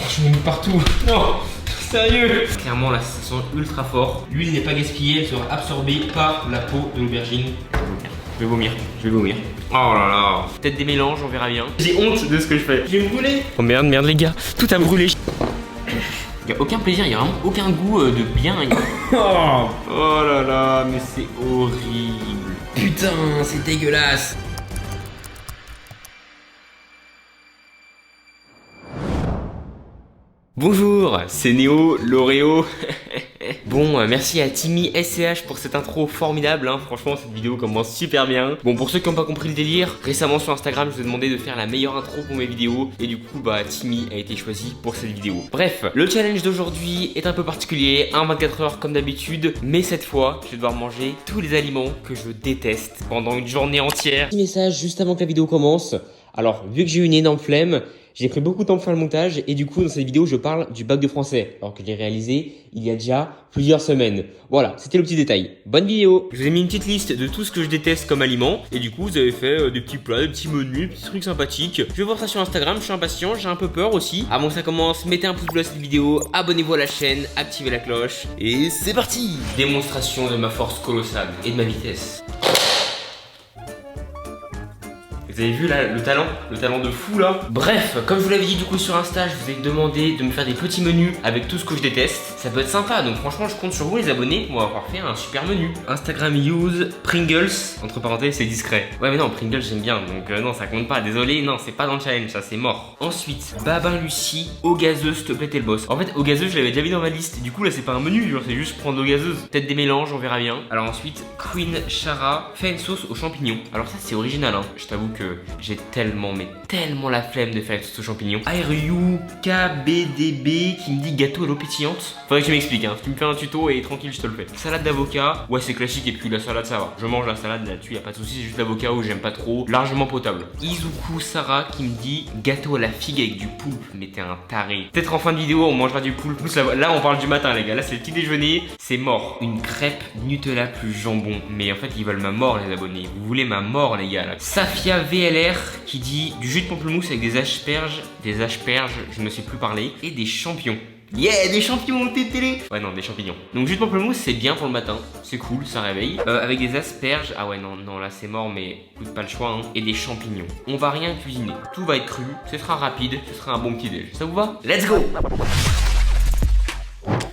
je me mets partout. Non, sérieux. Clairement là, ça sent ultra fort. L'huile n'est pas gaspillée, elle sera absorbée par la peau de l'aubergine. Je vais vomir, je vais vomir. Oh là là. Peut-être des mélanges, on verra bien. J'ai honte de ce que je fais. Je vais me brûler. Oh merde, merde les gars, tout a brûlé. Il n'y a aucun plaisir, il n'y a vraiment aucun goût de bien. Oh là là, mais c'est horrible. Putain, c'est dégueulasse. Bonjour, c'est Néo, l'Oreo. Bon, merci à Timmy SCH pour cette intro formidable, hein. Franchement cette vidéo commence super bien. Bon, pour ceux qui n'ont pas compris le délire, récemment sur Instagram je vous ai demandé de faire la meilleure intro pour mes vidéos. Et du coup bah Timmy a été choisi pour cette vidéo. Bref, le challenge d'aujourd'hui est un peu particulier, un 24 heures comme d'habitude. Mais cette fois, je vais devoir manger tous les aliments que je déteste pendant une journée entière. Petit message juste avant que la vidéo commence. Alors, vu que j'ai eu une énorme flemme, j'ai pris beaucoup de temps pour faire le montage et du coup dans cette vidéo je parle du bac de français alors que je l'ai réalisé il y a déjà plusieurs semaines. Voilà, c'était le petit détail. Bonne vidéo. Je vous ai mis une petite liste de tout ce que je déteste comme aliment et du coup vous avez fait des petits plats, des petits menus, des petits trucs sympathiques. Je vais voir ça sur Instagram, je suis impatient, j'ai un peu peur aussi. Avant que ça commence, mettez un pouce bleu à cette vidéo, abonnez-vous à la chaîne, activez la cloche et c'est parti. Démonstration de ma force colossale et de ma vitesse. Vous avez vu là le talent de fou là. Bref, comme je vous l'avais dit du coup sur Insta, je vous ai demandé de me faire des petits menus avec tout ce que je déteste. Ça peut être sympa, donc franchement je compte sur vous les abonnés pour avoir fait un super menu. Instagram use Pringles, entre parenthèses c'est discret. Ouais mais non, Pringles j'aime bien, donc non ça compte pas, désolé, non c'est pas dans le challenge, ça c'est mort. Ensuite, Babin Lucie, eau gazeuse, s'il te plaît t'es le boss. En fait eau gazeuse je l'avais déjà mis dans ma liste, et du coup là c'est pas un menu, genre c'est juste prendre l'eau gazeuse. Peut-être des mélanges, on verra bien. Alors ensuite, Queen Chara, fait une sauce aux champignons. Alors ça c'est original hein, je t'avoue que j'ai tellement la flemme de faire une sauce aux champignons. RUKBDB qui me dit gâteau à l'eau pétillante. Faudrait que tu m'expliques hein, tu me fais un tuto et tranquille je te le fais. Salade d'avocat, ouais c'est classique et puis la salade ça va. Je mange la salade là-dessus, y a pas de soucis, c'est juste l'avocat où j'aime pas trop, largement potable. Izuku Sarah qui me dit gâteau à la figue avec du poulpe, mais t'es un taré. Peut-être en fin de vidéo on mangera du poulpe, plus là on parle du matin les gars, là c'est le petit déjeuner, c'est mort. Une crêpe Nutella plus jambon, mais en fait ils veulent ma mort les abonnés, vous voulez ma mort les gars là. Safia VLR qui dit du jus de pamplemousse avec des asperges, je ne sais plus parler, et des champignons. Yeah, des champignons tétélé. Ouais non, des champignons. Donc jus de pamplemousse c'est bien pour le matin, c'est cool, ça réveille. Avec des asperges, ah ouais non là c'est mort mais écoute pas le choix hein. Et des champignons. On va rien cuisiner, tout va être cru, ce sera rapide, ce sera un bon petit déj. Ça vous va? Let's go.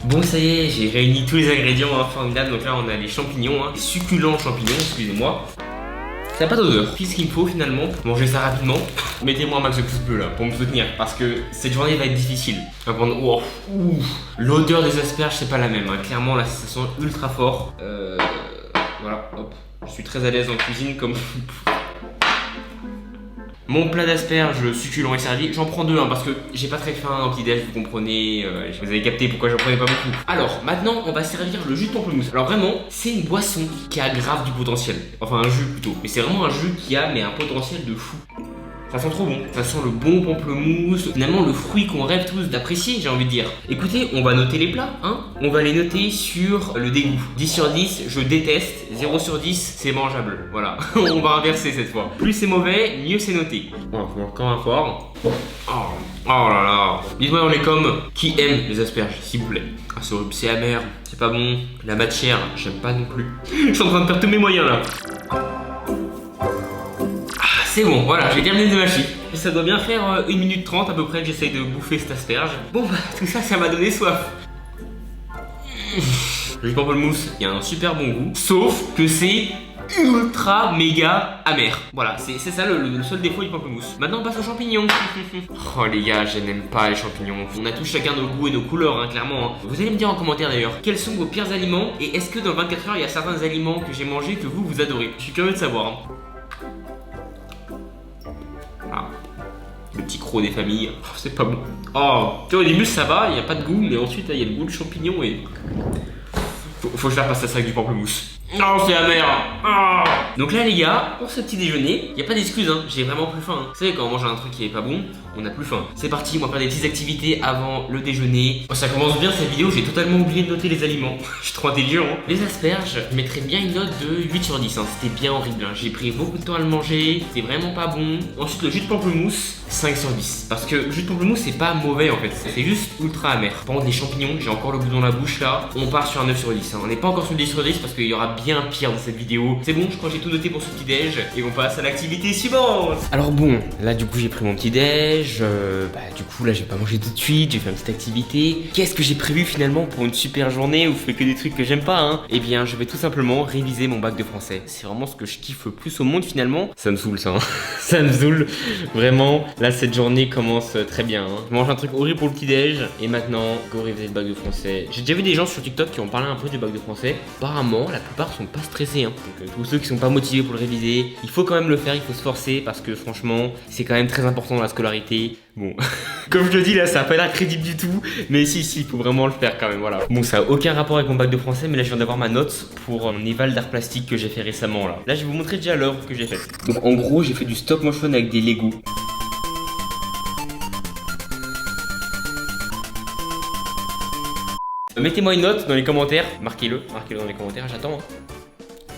Bon ça y est, j'ai réuni tous les ingrédients hein, formidables. Donc là on a les champignons, hein, succulents champignons, excusez-moi. Ça n'a pas d'odeur. Qu'est-ce qu'il me faut finalement pour manger ça rapidement? Mettez-moi un max de pouces bleus là pour me soutenir parce que cette journée va être difficile. L'odeur des asperges c'est pas la même hein. Clairement là ça sent ultra fort. Voilà, hop. Je suis très à l'aise en cuisine comme... Mon plat d'asperges succulent est servi. J'en prends deux hein, parce que j'ai pas très faim au petit déj, vous comprenez. Vous avez capté pourquoi j'en prenais pas beaucoup. Alors maintenant on va servir le jus de pamplemousse. Alors vraiment c'est une boisson qui a grave du potentiel. Enfin un jus plutôt. Mais c'est vraiment un jus qui a un potentiel de fou. Ça sent trop bon, ça sent le bon pamplemousse, finalement le fruit qu'on rêve tous d'apprécier j'ai envie de dire. Écoutez, on va noter les plats, hein. On va les noter sur le dégoût. 10 sur 10, je déteste, 0 sur 10, c'est mangeable, voilà. On va inverser cette fois. Plus c'est mauvais, mieux c'est noté. Bon, faut encore un fort. Oh là là. Dites-moi dans les coms qui aime les asperges, s'il vous plaît. Ah c'est amer, c'est pas bon. La matière, j'aime pas non plus. Je suis en train de perdre tous mes moyens là. C'est bon, voilà, j'ai terminé de mâcher. Ça doit bien faire 1 minute 30 à peu près que j'essaye de bouffer cette asperge. Bon bah tout ça, ça m'a donné soif. Le jus de pamplemousse, il y a un super bon goût. Sauf que c'est ultra méga amer. Voilà, c'est ça le seul défaut du pamplemousse. Maintenant on passe aux champignons. Oh les gars, je n'aime pas les champignons. On a tous chacun nos goûts et nos couleurs, hein, clairement. Hein. Vous allez me dire en commentaire d'ailleurs, quels sont vos pires aliments? Et est-ce que dans 24 heures, il y a certains aliments que j'ai mangés que vous adorez? Je suis curieux de savoir. Hein. Le petit croc des familles, oh, c'est pas bon. Oh, tu vois, au début ça va, il n'y a pas de goût, mais ensuite il y a le goût de champignon et... Faut que je fasse passer ça avec du pamplemousse. Non, c'est amer. Ah. Donc là les gars, pour ce petit déjeuner, y a pas d'excuse hein, j'ai vraiment plus faim. Vous savez quand on mange un truc qui est pas bon, on a plus faim. C'est parti, on va faire des petites activités avant le déjeuner. Oh, ça commence bien cette vidéo, j'ai totalement oublié de noter les aliments. Je suis trop intelligent hein. Les asperges, je mettrais bien une note de 8 sur 10 hein. C'était bien horrible hein. J'ai pris beaucoup de temps à le manger, c'était vraiment pas bon. Ensuite le jus de pamplemousse, 5 sur 10. Parce que le jus de pamplemousse c'est pas mauvais en fait, c'est juste ultra amer. Par contre les champignons, j'ai encore le goût dans la bouche là. On part sur un 9 sur 10 hein. On n'est pas encore sur 10 sur 10 parce qu'il y aura bien pire dans cette vidéo. C'est bon, je crois que j'ai tout noté pour ce petit déj. Et on passe à l'activité suivante. Alors bon, là du coup j'ai pris mon petit déj. Du coup là j'ai pas mangé tout de suite, j'ai fait une petite activité. Qu'est-ce que j'ai prévu finalement pour une super journée où je fais que des trucs que j'aime pas hein? Eh bien je vais tout simplement réviser mon bac de français. C'est vraiment ce que je kiffe le plus au monde finalement. Ça me saoule ça hein. Ça me saoule vraiment. Là cette journée commence très bien hein. Je mange un truc horrible pour le petit déj. Et maintenant go réviser le bac de français. J'ai déjà vu des gens sur TikTok qui ont parlé un peu du bac de français. Apparemment la plupart sont pas stressés hein. Donc tous ceux qui sont pas motivés pour le réviser, il faut quand même le faire, il faut se forcer parce que franchement c'est quand même très important dans la scolarité. Bon, comme je le dis là, ça a pas l'air crédible du tout, mais si, il faut vraiment le faire quand même, voilà. Bon, ça a aucun rapport avec mon bac de français, mais là je viens d'avoir ma note pour mon éval d'art plastique que j'ai fait récemment là. Là, je vais vous montrer déjà l'œuvre que j'ai faite. Donc en gros, j'ai fait du stop motion avec des Lego. Mettez-moi une note dans les commentaires, marquez-le dans les commentaires, j'attends.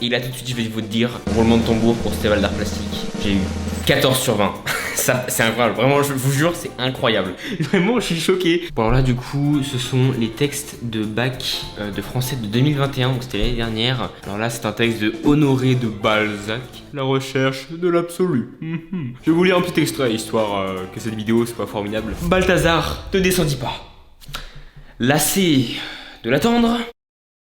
Et là tout de suite je vais vous dire, roulement de tambour pour cet éval d'art plastique, j'ai eu 14 sur 20. Ça c'est incroyable, vraiment je vous jure c'est incroyable. Vraiment je suis choqué. Bon alors là du coup ce sont les textes de bac de français de 2021, donc c'était l'année dernière. Alors là c'est un texte de Honoré de Balzac, la recherche de l'absolu. Je vais vous lire un petit extrait histoire que cette vidéo soit formidable. Balthazar, ne descendis pas. Lassé de l'attendre.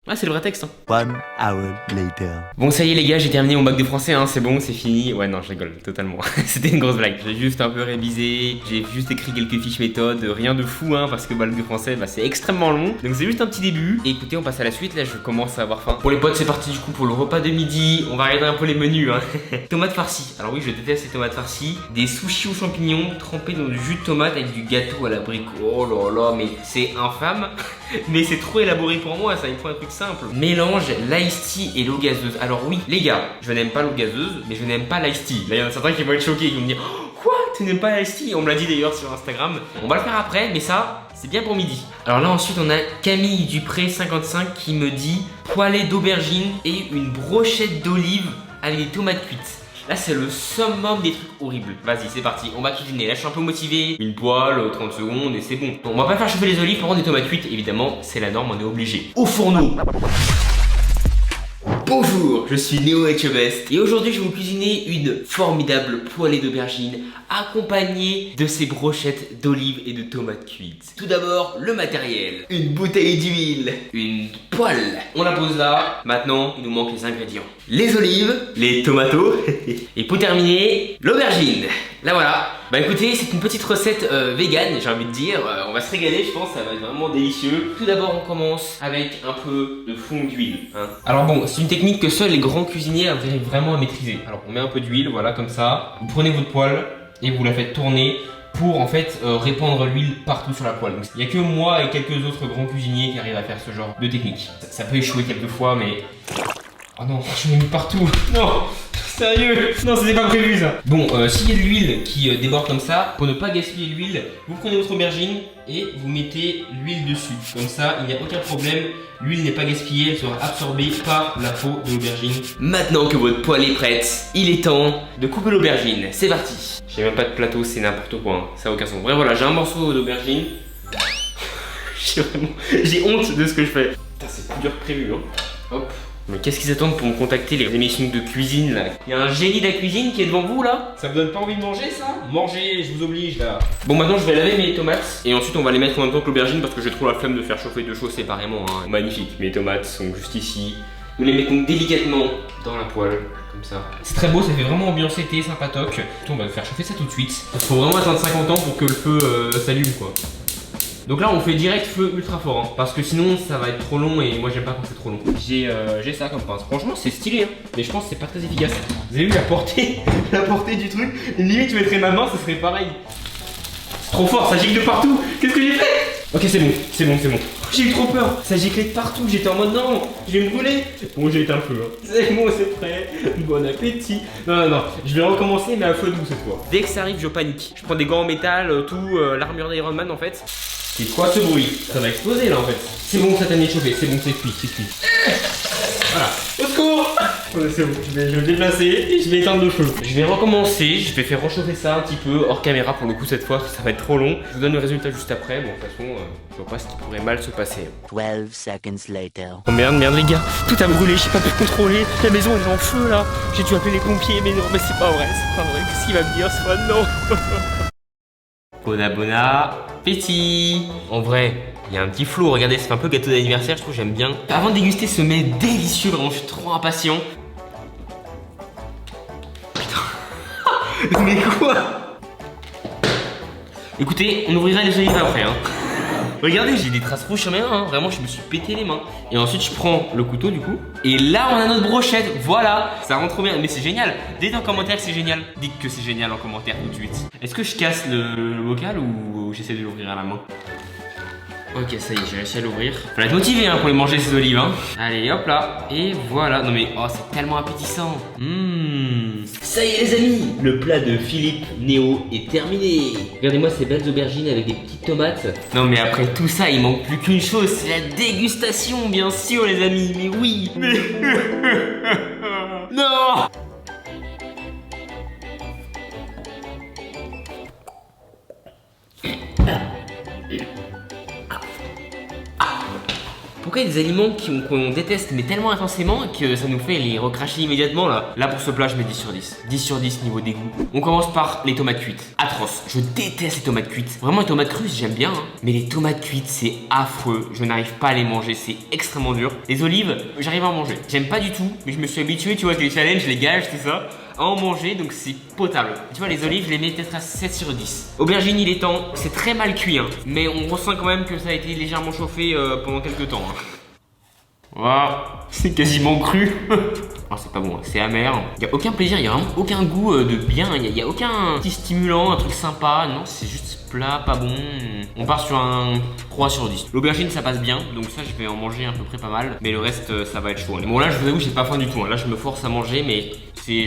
Ah c'est le vrai texte hein. 1 hour later. Bon ça y est les gars, j'ai terminé mon bac de français hein, c'est bon, c'est fini. Ouais non je rigole totalement. C'était une grosse blague. J'ai juste un peu révisé, j'ai juste écrit quelques fiches méthodes, rien de fou hein, parce que le bac de français c'est extrêmement long. Donc c'est juste un petit début. Et écoutez on passe à la suite, là je commence à avoir faim. Pour les potes c'est parti du coup pour le repas de midi. On va regarder un peu les menus hein. Tomates farcies, alors oui je déteste les tomates farcies. Des sushis aux champignons trempés dans du jus de tomate avec du gâteau à l'abricot. Oh là là mais c'est infâme. Mais c'est trop élaboré pour moi ça, il faut un truc simple. Mélange l'ice tea et l'eau gazeuse. Alors oui, les gars, je n'aime pas l'eau gazeuse, mais je n'aime pas l'ice tea. Là, il y en a certains qui vont être choqués, qui vont me dire oh, quoi, tu n'aimes pas l'ice tea? On me l'a dit d'ailleurs sur Instagram. On va le faire après, mais ça, c'est bien pour midi. Alors là, ensuite, on a Camille Dupré 55 qui me dit poêlée d'aubergine et une brochette d'olive avec des tomates cuites. Là c'est le summum des trucs horribles. Vas-y c'est parti, on va cuisiner. Là je suis un peu motivé. Une poêle, 30 secondes et c'est bon. Bon on va pas faire chauffer les olives, par contre des tomates cuites évidemment c'est la norme, on est obligé. Au fourneau. Bonjour, je suis Néo Etchebest et aujourd'hui je vais vous cuisiner une formidable poêlée d'aubergine accompagnée de ces brochettes d'olives et de tomates cuites. Tout d'abord, le matériel. Une bouteille d'huile, une poêle. On la pose là. Maintenant, il nous manque les ingrédients. Les olives, les tomatos et pour terminer, l'aubergine. Là voilà. Bah écoutez, c'est une petite recette vegan, j'ai envie de dire. On va se régaler, je pense, ça va être vraiment délicieux. Tout d'abord, on commence avec un peu de fond d'huile. Hein. Alors bon, c'est une technique que seuls les grands cuisiniers arrivent vraiment à maîtriser. Alors on met un peu d'huile, voilà, comme ça. Vous prenez votre poêle et vous la faites tourner pour en fait répandre l'huile partout sur la poêle. Donc, il n'y a que moi et quelques autres grands cuisiniers qui arrivent à faire ce genre de technique. Ça peut échouer quelques fois, mais... Oh non, je l'ai mis partout. Non, sérieux. Non, c'était pas prévu ça. Bon, s'il y a de l'huile qui déborde comme ça, pour ne pas gaspiller l'huile, vous prenez votre aubergine et vous mettez l'huile dessus. Comme ça, il n'y a aucun problème. L'huile n'est pas gaspillée, elle sera absorbée par la peau de l'aubergine. Maintenant que votre poêle est prête, il est temps de couper l'aubergine. C'est parti. J'ai même pas de plateau, c'est n'importe quoi. Hein. Ça n'a aucun sens. Bref, voilà, j'ai un morceau d'aubergine. J'ai honte de ce que je fais. Putain, c'est plus dur que prévu. Hein. Hop. Mais qu'est-ce qu'ils attendent pour me contacter, les émissions de cuisine là? Il y a un génie de la cuisine qui est devant vous là? Ça vous donne pas envie de manger ça? Mangez, je vous oblige là. Bon maintenant je vais laver mes tomates et ensuite on va les mettre en même temps que l'aubergine parce que j'ai trop la flemme de faire chauffer deux choses séparément hein. Magnifique, mes tomates sont juste ici. Nous les mettons délicatement dans la poêle, comme ça. C'est très beau, ça fait vraiment ambiance été, sympatoque. On va faire chauffer ça tout de suite. Il faut vraiment attendre 50 ans pour que le feu s'allume quoi. Donc là on fait direct feu ultra fort hein, parce que sinon ça va être trop long et moi j'aime pas quand c'est trop long. J'ai ça comme pince, franchement c'est stylé hein, mais je pense que c'est pas très efficace. Vous avez vu la portée du truc? Limite je mettrais ma main, ce serait pareil. C'est trop fort, ça gicle de partout. Qu'est-ce que j'ai fait? Ok, c'est bon, c'est bon, c'est bon. J'ai eu trop peur, ça giclait de partout, j'étais en mode non, je vais me brûler. Bon, j'ai éteint le feu, hein. C'est bon, c'est prêt, bon appétit. Non, je vais recommencer, mais à feu doux cette fois. Dès que ça arrive, je panique. Je prends des gants en métal, tout, l'armure d'Iron Man en fait. C'est quoi ce bruit? Ça va exploser là en fait. C'est bon, ça t'a mis chauffé, c'est bon, c'est cuit, c'est cuit. Voilà, au secours! C'est bon, je vais me déplacer et je vais éteindre le feu. Je vais recommencer, je vais faire réchauffer ça un petit peu hors caméra pour le coup cette fois, parce que ça va être trop long. Je vous donne le résultat juste après. Bon, de toute façon, je vois pas ce qui pourrait mal se passer. 12 seconds later. Oh merde les gars, tout a brûlé, j'ai pas pu contrôler. La maison elle est en feu là. J'ai dû appeler les pompiers, mais non, mais c'est pas vrai, Qu'est-ce qu'il va me dire ce fois? Non. Bon appétit. En vrai, il y a un petit flou, regardez, ça fait un peu gâteau d'anniversaire, je trouve, j'aime bien. Avant de déguster ce mets délicieux, vraiment, je suis trop impatient. Putain. Mais quoi? Écoutez, on ouvrira les olives après, hein. Regardez, j'ai des traces rouges sur mes mains, hein. Vraiment, je me suis pété les mains. Et ensuite, je prends le couteau du coup. Et là, on a notre brochette, voilà. Ça rend trop bien, mais c'est génial. Dites en commentaire que c'est génial. Dites que c'est génial en commentaire tout de suite. Est-ce que je casse le bocal ou j'essaie de l'ouvrir à la main? Ok, ça y est, j'ai réussi à l'ouvrir. Faut être motivé hein, pour les manger ces olives. Hein. Allez, hop là. Et voilà. Non mais, oh, c'est tellement appétissant. Ça y est les amis, le plat de Philippe Néo est terminé. Regardez-moi ces belles aubergines avec des petites tomates. Non mais après tout ça, il manque plus qu'une chose, c'est la dégustation, bien sûr les amis. Mais oui. Mais... non. Pourquoi il y a des aliments qu'on déteste mais tellement intensément que ça nous fait les recracher immédiatement là? Là pour ce plat je mets 10 sur 10. 10 sur 10 niveau dégoût. On commence par les tomates cuites. Atroce. Je déteste les tomates cuites. Vraiment les tomates crues j'aime bien hein. Mais les tomates cuites c'est affreux. Je n'arrive pas à les manger, c'est extrêmement dur. Les olives, j'arrive à en manger. J'aime pas du tout mais je me suis habitué, tu vois, avec les challenges, les gages, tout ça, à en manger, donc c'est potable. Tu vois, les olives, je les mets peut-être à 7 sur 10. Aubergine, il est temps. C'est très mal cuit, hein. Mais on ressent quand même que ça a été légèrement chauffé pendant quelques temps. Hein. Voilà, c'est quasiment cru. Oh, c'est pas bon, c'est amer. Il n'y a aucun plaisir, il n'y a vraiment aucun goût de bien. Il n'y a aucun petit stimulant, un truc sympa. Non, c'est juste plat, pas bon. On part sur un 3 sur 10. L'aubergine, ça passe bien, donc ça, je vais en manger à peu près pas mal. Mais le reste, ça va être chaud. Bon, là, je vous avoue, j'ai pas faim du tout. Hein. Là, je me force à manger, mais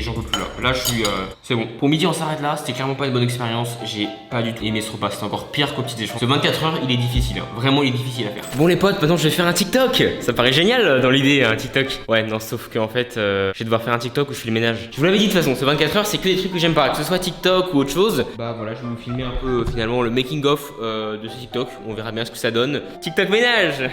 j'en peux plus là. Là, je suis. C'est bon. Pour midi, on s'arrête là. C'était clairement pas une bonne expérience. J'ai pas du tout aimé ce repas. C'était encore pire qu'au petit déjeuner. Ce 24 heures, il est difficile. Hein. Vraiment, il est difficile à faire. Bon, les potes, maintenant, je vais faire un TikTok. Ça paraît génial dans l'idée, un TikTok. Ouais, non, sauf qu'en fait, je vais devoir faire un TikTok où je fais le ménage. Je vous l'avais dit de toute façon, ce 24 heures, c'est que des trucs que j'aime pas. Que ce soit TikTok ou autre chose. Bah voilà, je vais vous filmer un peu finalement le making of de ce TikTok. On verra bien ce que ça donne. TikTok ménage.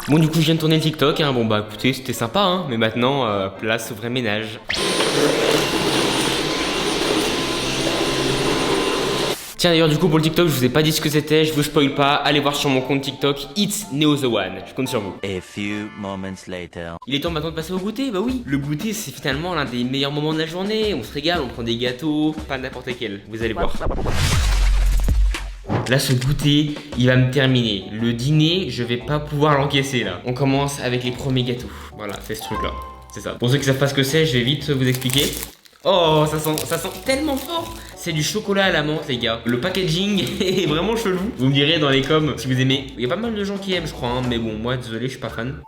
Bon du coup je viens de tourner le TikTok, hein. Bon bah écoutez c'était sympa hein, mais maintenant place au vrai ménage. Tiens d'ailleurs du coup pour le TikTok je vous ai pas dit ce que c'était, je vous spoil pas, allez voir sur mon compte TikTok It's Neo The One, je compte sur vous. A few moments later. Il est temps maintenant de passer au goûter, bah oui. Le goûter c'est finalement l'un des meilleurs moments de la journée, on se régale, on prend des gâteaux, pas n'importe quel, vous allez voir. Là ce goûter il va me terminer. Le dîner je vais pas pouvoir l'encaisser là. On commence avec les premiers gâteaux. Voilà c'est ce truc là. C'est ça. Pour ceux qui savent pas ce que c'est je vais vite vous expliquer. Oh ça sent tellement fort. C'est du chocolat à la menthe les gars. Le packaging est vraiment chelou. Vous me direz dans les coms si vous aimez. Il y a pas mal de gens qui aiment je crois hein, mais bon moi désolé je suis pas fan.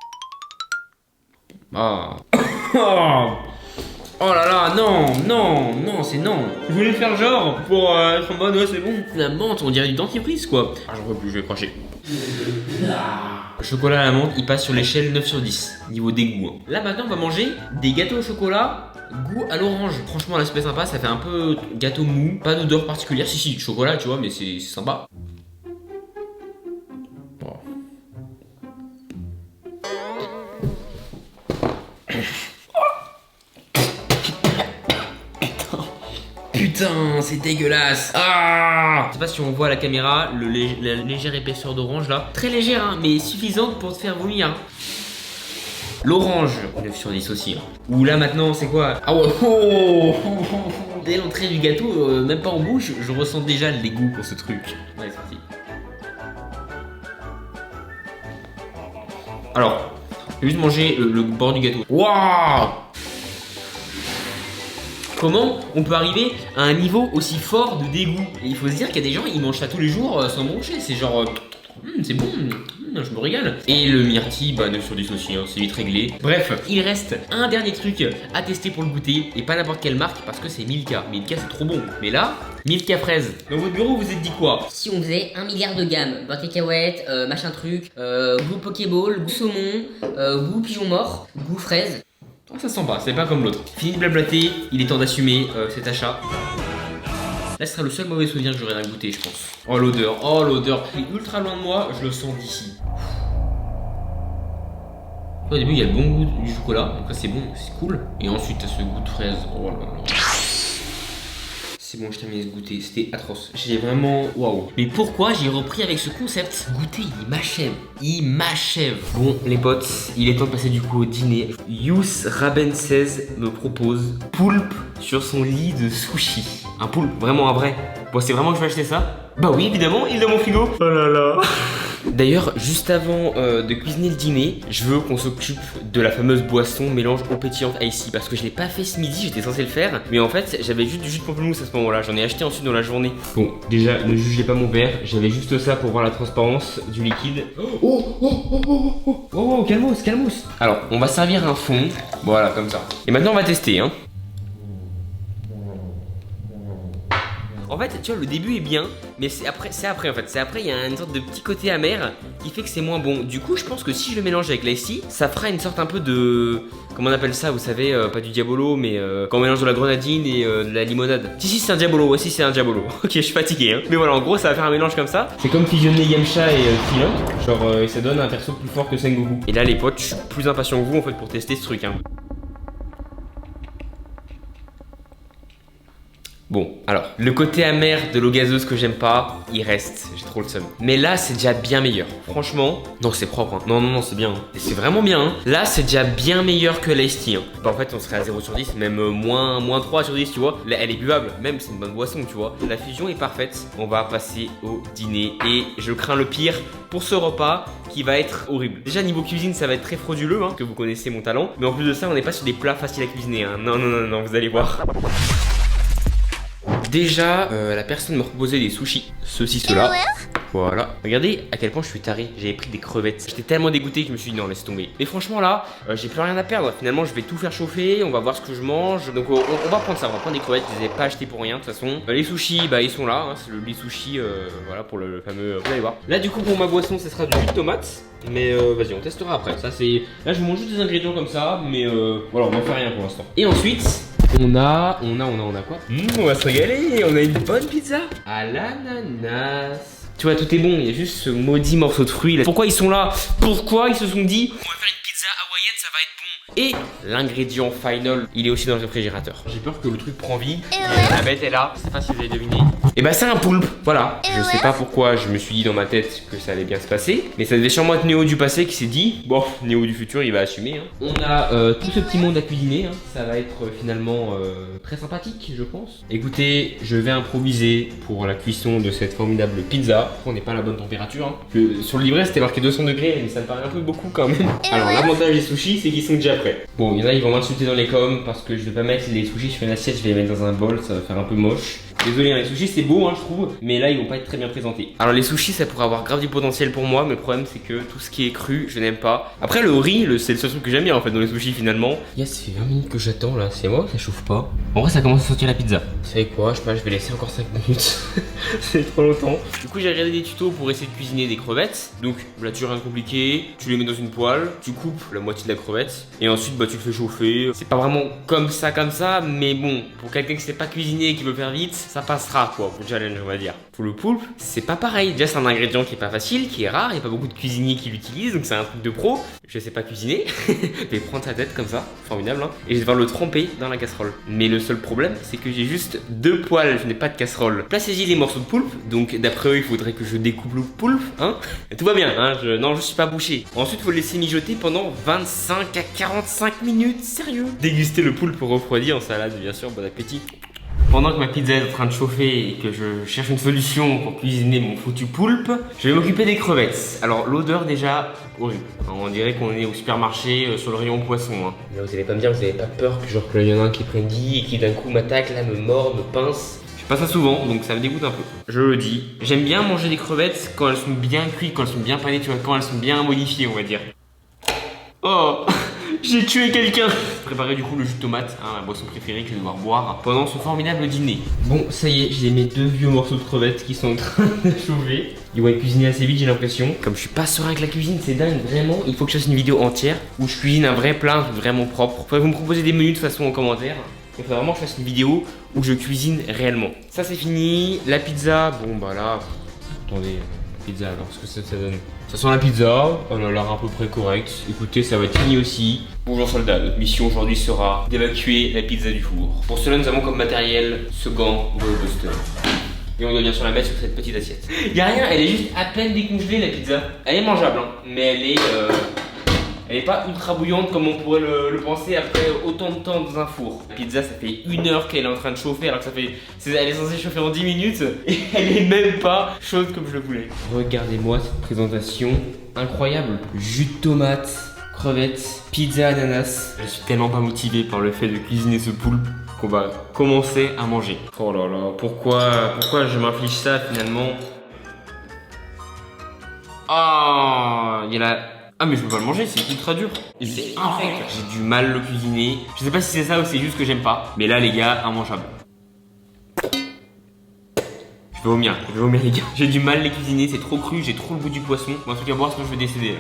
Oh. Oh là là, non, c'est non. Je voulais faire genre pour être en mode ouais c'est bon. La menthe, on dirait du dentifrice quoi. Ah j'en peux plus, je vais cracher. Le chocolat à la menthe, il passe sur l'échelle 9 sur 10, niveau dégoût. Hein. Là maintenant on va manger des gâteaux au chocolat, goût à l'orange. Franchement là c'est pas sympa, ça fait un peu gâteau mou, pas d'odeur particulière. Si du chocolat tu vois, mais c'est sympa. Oh. Putain, c'est dégueulasse. Ah, je sais pas si on voit à la caméra la légère épaisseur d'orange là. Très légère, hein, mais suffisante pour te faire vomir. Hein. L'orange, 9 sur 10 aussi. Hein. Ou là maintenant, c'est quoi? Ah ouais, dès l'entrée du gâteau, même pas en bouche, je ressens déjà le dégoût pour ce truc. Ouais, c'est parti. Alors, je vais juste manger le bord du gâteau. Waouh! Comment on peut arriver à un niveau aussi fort de dégoût? Et il faut se dire qu'il y a des gens, ils mangent ça tous les jours sans broncher. C'est genre, c'est bon, je me régale. Et le myrtille, bah 9 sur 10 aussi, hein, c'est vite réglé. Bref, il reste un dernier truc à tester pour le goûter. Et pas n'importe quelle marque parce que c'est Milka. Milka c'est trop bon. Mais là, Milka fraise. Dans votre bureau, vous êtes dit quoi? Si on faisait 1 milliard de gammes, beurre cacahuète, machin truc, goût Pokéball, goût saumon, goût pigeon mort, goût fraise. Oh, ça sent pas, c'est pas comme l'autre. Fini de blablater, il est temps d'assumer cet achat. Là, ce sera le seul mauvais souvenir que j'aurai à goûter, je pense. Oh, l'odeur, oh, l'odeur. Il est ultra loin de moi, je le sens d'ici. Au début, il y a le bon goût du chocolat, donc là, c'est bon, c'est cool. Et ensuite, t'as ce goût de fraise. Oh là là. C'est bon, je termine de goûter, c'était atroce. J'ai vraiment... Waouh. Mais pourquoi j'ai repris avec ce concept? Goûter, il m'achève. Il m'achève. Bon, les potes, il est temps de passer du coup au dîner. Yous Raben 16 me propose poulpe sur son lit de sushi. Un poulpe, vraiment un vrai. Bon, c'est vraiment que je vais acheter ça? Bah oui, évidemment, il est dans mon frigo. Oh là là. D'ailleurs, juste avant de cuisiner le dîner, je veux qu'on s'occupe de la fameuse boisson mélange eau pétillante icy parce que je l'ai pas fait ce midi, j'étais censé le faire, mais en fait j'avais juste du jus de pamplemousse à ce moment-là, j'en ai acheté ensuite dans la journée. Bon, déjà ne jugez pas mon verre, j'avais juste ça pour voir la transparence du liquide. Oh, calmos, calmos. Alors, on va servir un fond, voilà comme ça. Et maintenant on va tester, hein. En fait, tu vois, le début est bien, mais c'est après en fait. C'est après, il y a une sorte de petit côté amer qui fait que c'est moins bon. Du coup, je pense que si je le mélange avec l'icy, ça fera une sorte un peu de... Comment on appelle ça, vous savez, pas du diabolo, mais quand on mélange de la grenadine et de la limonade. Si, c'est un diabolo, ouais, si, c'est un diabolo. Ok, je suis fatigué, hein. Mais voilà, en gros, ça va faire un mélange comme ça. C'est comme fusionner Yamcha et Krillin. Genre, et ça donne un perso plus fort que Sengoku. Et là, les potes, je suis plus impatient que vous, en fait, pour tester ce truc, hein. Bon, alors, le côté amer de l'eau gazeuse que j'aime pas, il reste, j'ai trop le seum. Mais là, c'est déjà bien meilleur. Franchement, non, c'est propre, hein. Non, c'est bien. Hein. Et c'est vraiment bien, hein. Là, c'est déjà bien meilleur que l'Ice Tea, hein. Bah, en fait, on serait à 0 sur 10, même moins 3 sur 10, tu vois. Là, elle est buvable, même, c'est une bonne boisson, tu vois. La fusion est parfaite. On va passer au dîner et je crains le pire pour ce repas qui va être horrible. Déjà, niveau cuisine, ça va être très frauduleux, hein, que vous connaissez mon talent. Mais en plus de ça, on n'est pas sur des plats faciles à cuisiner, hein. Non, vous allez voir. Déjà, la personne m'a proposé des sushis, ceci, cela. Voilà, regardez à quel point je suis taré, j'avais pris des crevettes. J'étais tellement dégoûté que je me suis dit non, laisse tomber. Mais franchement là, j'ai plus rien à perdre. Finalement, je vais tout faire chauffer, on va voir ce que je mange. Donc on va prendre ça, on va prendre des crevettes, je les ai pas achetées pour rien de toute façon. Les sushis, bah ils sont là, hein, c'est les sushis, voilà pour le fameux, vous allez voir. Là du coup pour ma boisson, ce sera du jus de tomate. Mais vas-y, on testera après. Ça c'est, là je vous mange juste des ingrédients comme ça, mais voilà, on va faire rien pour l'instant. Et ensuite... On a quoi? On va se régaler, on a une bonne pizza à l'ananas. Tu vois, tout est bon, il y a juste ce maudit morceau de fruit là. Pourquoi ils sont là? Pourquoi ils se sont dit on va faire une pizza hawaïenne, ça va être bon? Et l'ingrédient final, il est aussi dans le réfrigérateur. J'ai peur que le truc prend vie. La bête est là, je sais pas si vous avez deviné. Et bah c'est un poulpe, voilà. Je sais pas pourquoi je me suis dit dans ma tête que ça allait bien se passer, mais ça devait sûrement être Néo du passé qui s'est dit bon, Néo du futur il va assumer, hein. On a tout ce petit monde à cuisiner, hein. Ça va être finalement très sympathique je pense. Écoutez, je vais improviser pour la cuisson de cette formidable pizza. On n'est pas à la bonne température, hein. Sur le livret c'était marqué 200 degrés, mais ça me paraît un peu beaucoup quand même. Alors l'avantage des sushis c'est qu'ils sont déjà prêts. Bon, il y en a ils vont m'insulter dans les coms parce que je vais pas mettre les sushis sur une assiette, je vais les mettre dans un bol, ça va faire un peu moche. Désolé, hein, les sushis c'est beau, hein, je trouve, mais là ils vont pas être très bien présentés. Alors les sushis ça pourrait avoir grave du potentiel pour moi, mais le problème c'est que tout ce qui est cru, je n'aime pas. Après le riz, c'est le seul truc que j'aime bien en fait dans les sushis finalement. Yes, ça fait 20 minutes que j'attends là, c'est moi, ça chauffe pas. En vrai ça commence à sortir la pizza. Vous savez quoi, je sais pas, je vais laisser encore 5 minutes. C'est trop longtemps. Du coup j'ai regardé des tutos pour essayer de cuisiner des crevettes. Donc là tu rien de compliqué, tu les mets dans une poêle, tu coupes la moitié de la crevette et ensuite bah tu le fais chauffer. C'est pas vraiment comme ça, mais bon, pour quelqu'un qui sait pas cuisiner et qui veut faire vite, ça passera quoi. Pour le challenge on va dire. Pour le poulpe, c'est pas pareil. Déjà c'est un ingrédient qui est pas facile, qui est rare, il y a pas beaucoup de cuisiniers qui l'utilisent, donc c'est un truc de pro. Je sais pas cuisiner, mais prendre sa tête comme ça, formidable hein. Et je vais devoir le tremper dans la casserole. Mais le seul problème c'est que j'ai juste 2 poêles, je n'ai pas de casserole. Placez-y les morceaux de poulpe, donc d'après eux il faudrait que je découpe le poulpe, hein. Et tout va bien, hein, non je suis pas bouché. Ensuite faut le laisser mijoter pendant 25 à 45 minutes, sérieux. Déguster le poulpe refroidi en salade bien sûr, bon appétit. Pendant que ma pizza est en train de chauffer et que je cherche une solution pour cuisiner mon foutu poulpe, je vais m'occuper des crevettes. Alors l'odeur déjà horrible. On dirait qu'on est au supermarché sur le rayon poisson. Hein. Là, vous allez pas me dire, vous avez pas peur que genre qu'il y en a un qui prenne 10 et qui d'un coup m'attaque, là me mord, me pince. Je fais pas ça souvent, donc ça me dégoûte un peu. Je le dis. J'aime bien manger des crevettes quand elles sont bien cuites, quand elles sont bien panées, tu vois, quand elles sont bien modifiées, on va dire. Oh, j'ai tué quelqu'un. Préparer du coup le jus de tomate, hein, la boisson préférée que je vais devoir boire pendant ce formidable dîner. Bon, ça y est, j'ai mes 2 vieux morceaux de crevettes qui sont en train de chauffer. Ils vont être cuisinés assez vite, j'ai l'impression. Comme je suis pas serein avec la cuisine, c'est dingue, vraiment. Il faut que je fasse une vidéo entière où je cuisine un vrai plat, vraiment propre. Faudrait que vous me proposez des menus de façon en commentaire. Il faudrait vraiment que je fasse une vidéo où je cuisine réellement. Ça c'est fini. La pizza, bon bah là, attendez, la pizza alors, ce que ça donne. Ça sent la pizza, on a l'air à peu près correct. Écoutez, ça va être fini aussi. Bonjour soldats, notre mission aujourd'hui sera d'évacuer la pizza du four. Pour cela, nous avons comme matériel ce gant Buster. Et on doit bien sûr la mettre sur cette petite assiette. Y'a rien, elle est juste à peine décongelée la pizza. Elle est mangeable, hein, mais elle est pas ultra bouillante comme on pourrait le penser après autant de temps dans un four. La pizza, ça fait 1 heure qu'elle est en train de chauffer alors que elle est censée chauffer en 10 minutes et elle est même pas chaude comme je le voulais. Regardez-moi cette présentation incroyable. Jus de tomate, crevettes, pizza ananas. Je suis tellement pas motivé par le fait de cuisiner ce poulpe qu'on va commencer à manger. Oh là là, pourquoi je m'inflige ça finalement? Ah, il y a la... Ah mais je peux pas le manger, c'est ultra dur. C'est infect. J'ai du mal le cuisiner. Je sais pas si c'est ça ou c'est juste que j'aime pas. Mais là les gars, immangeable. Je vais vomir les gars. J'ai du mal les cuisiner, c'est trop cru, j'ai trop le goût du poisson. Bon, un truc à boire sinon je vais décéder là.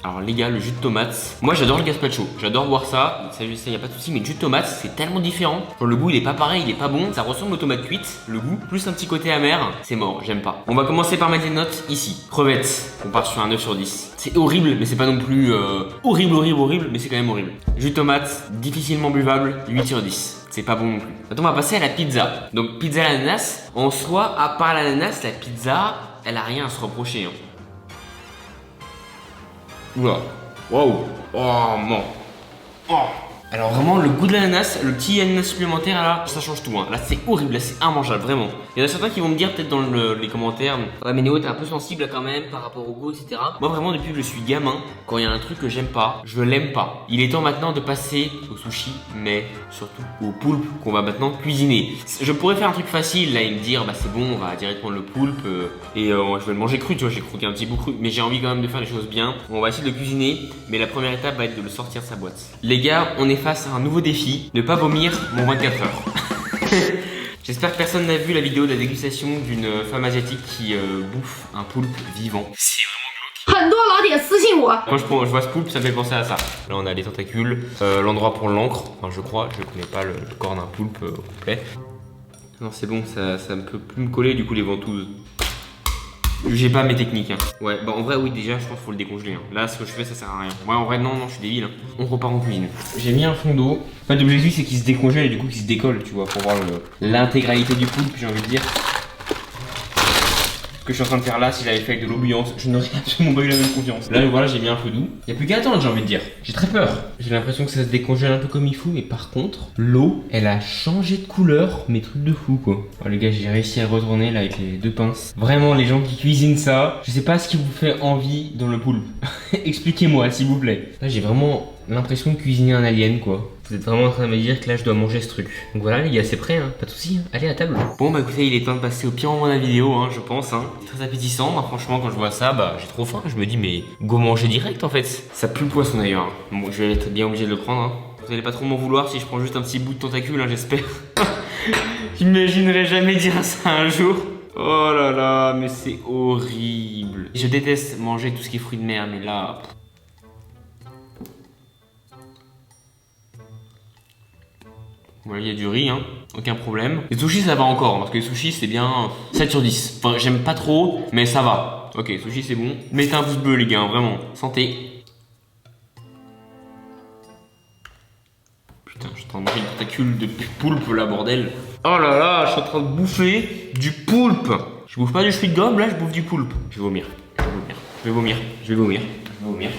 Alors les gars, le jus de tomate, moi j'adore le gazpacho, j'adore boire ça, ça y a pas de souci, mais le jus de tomate c'est tellement différent. Genre le goût il est pas pareil, il est pas bon, ça ressemble aux tomates cuites, le goût, plus un petit côté amer, c'est mort, j'aime pas. On va commencer par mettre des notes ici. Crevettes, on part sur un 9 sur 10. C'est horrible, mais c'est pas non plus horrible, mais c'est quand même horrible. Jus de tomate, difficilement buvable, 8 sur 10. C'est pas bon non plus. Maintenant on va passer à la pizza. Donc pizza à l'ananas, en soi, à part l'ananas, la pizza, elle a rien à se reprocher. Hein. Oula, waouh, oh non, oh. Alors vraiment le goût de l'ananas, le petit ananas supplémentaire là, ça change tout hein. Là c'est horrible, là c'est immangeable vraiment. Il y en a certains qui vont me dire peut-être dans les commentaires, ouais mais Néo t'es un peu sensible là, quand même par rapport au goût etc. Moi vraiment depuis que je suis gamin, quand il y a un truc que j'aime pas, je l'aime pas. Il est temps maintenant de passer au sushi, mais surtout au poulpe qu'on va maintenant cuisiner. Je pourrais faire un truc facile là et me dire bah c'est bon, on va directement le poulpe et je vais le manger cru, tu vois, j'ai croqué un petit bout cru, mais j'ai envie quand même de faire les choses bien. On va essayer de le cuisiner, mais la première étape va être de le sortir de sa boîte. Les gars, on est face à un nouveau défi, ne pas vomir mon 24 heures. J'espère que personne n'a vu la vidéo de la dégustation d'une femme asiatique qui bouffe un poulpe vivant. C'est vraiment glauque. Quand je vois ce poulpe, ça me fait penser à ça. Là on a les tentacules, l'endroit pour l'encre, enfin je crois, je connais pas le corps d'un poulpe au complet. Non c'est bon, ça ne peut plus me coller du coup les ventouses. Jugez pas mes techniques hein. Ouais bah en vrai oui déjà je pense qu'il faut le décongeler hein. Là ce que je fais ça sert à rien. Ouais en vrai non je suis débile hein. On repart en cuisine. J'ai mis un fond d'eau. En fait l'objectif c'est qu'il se décongèle et du coup qu'il se décolle tu vois pour voir l'intégralité du poulpe j'ai envie de dire. Ce que je suis en train de faire là, s'il avait fait avec de l'eau bouillante, je n'aurais absolument pas eu la même confiance. Là voilà j'ai mis un feu doux. Il n'y a plus qu'à attendre j'ai envie de dire. J'ai très peur. J'ai l'impression que ça se décongèle un peu comme il faut, mais par contre, l'eau, elle a changé de couleur, mais trucs de fou quoi. Oh, les gars, j'ai réussi à le retourner là avec les 2 pinces. Vraiment les gens qui cuisinent ça, je sais pas ce qui vous fait envie dans le poulpe. Expliquez-moi s'il vous plaît. Là j'ai vraiment l'impression de cuisiner un alien quoi. Vous êtes vraiment en train de me dire que là je dois manger ce truc. Donc voilà les gars, c'est prêt hein, pas de soucis, hein. Allez à table. Bon bah écoutez, il est temps de passer au pire moment de la vidéo hein, je pense hein. C'est très appétissant, moi, franchement quand je vois ça, bah j'ai trop faim. Je me dis mais go manger direct en fait. Ça pue le poisson d'ailleurs. Bon je vais être bien obligé de le prendre hein. Vous allez pas trop m'en vouloir si je prends juste un petit bout de tentacule hein, j'espère. J'imaginerais jamais dire ça un jour. Oh là là, mais c'est horrible. Je déteste manger tout ce qui est fruits de mer, mais là... Voilà, il y a du riz, hein, aucun problème. Les sushis, ça va encore, parce que les sushis, c'est bien 7 sur 10. Enfin, j'aime pas trop, mais ça va. Ok, sushi, c'est bon. Mettez un pouce bleu, les gars, hein, vraiment. Santé. Putain, je suis en train de manger une tentacule de poulpe, là, bordel. Oh là là, je suis en train de bouffer du poulpe. Je bouffe pas du fruit de gomme, là, je bouffe du poulpe. Je vais vomir. Je vais vomir. Je vais vomir. Je vais vomir. Je vais vomir.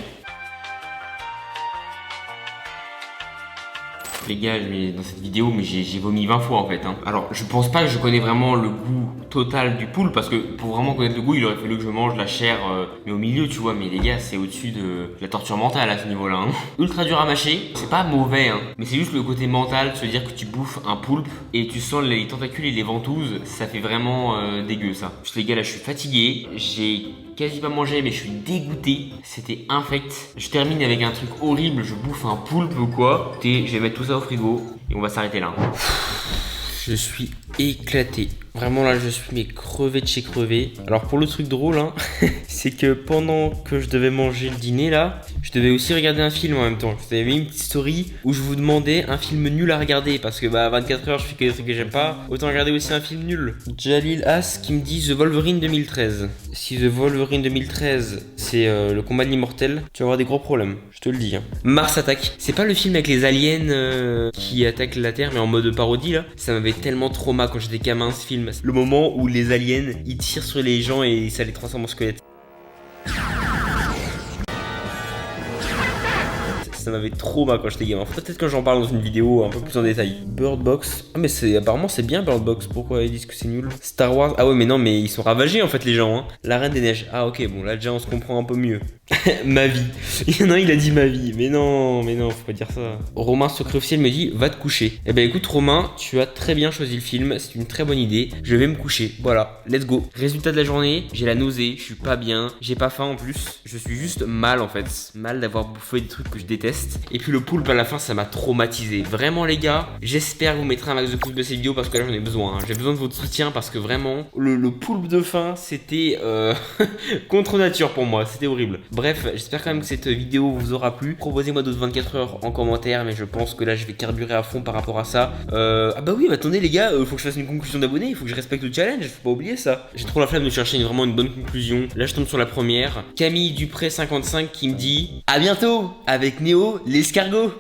Les gars, dans cette vidéo, mais j'ai vomi 20 fois en fait. Hein. Alors, je pense pas que je connais vraiment le goût total du poulpe parce que pour vraiment connaître le goût, il aurait fallu que je mange la chair, mais au milieu, tu vois. Mais les gars, c'est au-dessus de la torture mentale à ce niveau-là. Hein. Ultra dur à mâcher, c'est pas mauvais, hein, mais c'est juste le côté mental de se dire que tu bouffes un poulpe et tu sens les tentacules et les ventouses, ça fait vraiment dégueu ça. Juste les gars, là, je suis fatigué, j'ai quasi pas mangé mais je suis dégoûté, c'était infect. Je termine avec un truc horrible, je bouffe un poulpe ou quoi. Écoutez, je vais mettre tout ça au frigo et on va s'arrêter là. Je suis éclaté. Vraiment là je suis mais crevé de chez crevé. Alors pour le truc drôle hein, c'est que pendant que je devais manger le dîner là, je devais aussi regarder un film en même temps. Je vous avais mis une petite story où je vous demandais un film nul à regarder parce que bah à 24 heures je fais que des trucs que j'aime pas. Autant regarder aussi un film nul. Jalil As qui me dit The Wolverine 2013. Si The Wolverine 2013 c'est le combat de l'immortel, tu vas avoir des gros problèmes, je te le dis. Hein. Mars Attack, c'est pas le film avec les aliens qui attaquent la Terre mais en mode parodie là. Ça m'avait tellement trauma quand j'étais gamin ce film. Le moment où les aliens ils tirent sur les gens et ça les transforme en squelettes. Ça m'avait trop mal quand j'étais gamin. Peut-être que j'en parle dans une vidéo un peu plus en détail. Bird Box. Ah mais apparemment c'est bien Bird Box. Pourquoi ils disent que c'est nul? Star Wars. Ah ouais mais non mais ils sont ravagés en fait les gens. Hein. La Reine des Neiges. Ah ok bon là déjà on se comprend un peu mieux. Ma vie. Il y en a un il a dit ma vie. Mais non faut pas dire ça. Romain Secret Officiel me dit va te coucher. Eh ben écoute Romain, tu as très bien choisi le film. C'est une très bonne idée. Je vais me coucher. Voilà, let's go. Résultat de la journée, j'ai la nausée, je suis pas bien, j'ai pas faim en plus. Je suis juste mal en fait. Mal d'avoir bouffé des trucs que je déteste. Et puis le poulpe à la fin ça m'a traumatisé. Vraiment les gars, j'espère que vous mettrez un max de pouces de cette vidéo parce que là j'en ai besoin. Hein. J'ai besoin de votre soutien parce que vraiment le poulpe de fin c'était contre nature pour moi. C'était horrible. Bref, j'espère quand même que cette vidéo vous aura plu. Proposez-moi d'autres 24 heures en commentaire, mais je pense que là je vais carburer à fond par rapport à ça. Ah bah oui, mais attendez les gars, faut que je fasse une conclusion d'abonnés, il faut que je respecte le challenge, faut pas oublier ça. J'ai trop la flemme de chercher vraiment une bonne conclusion. Là je tombe sur la première. Camille Dupré 55 qui me dit à bientôt avec Néo l'escargot.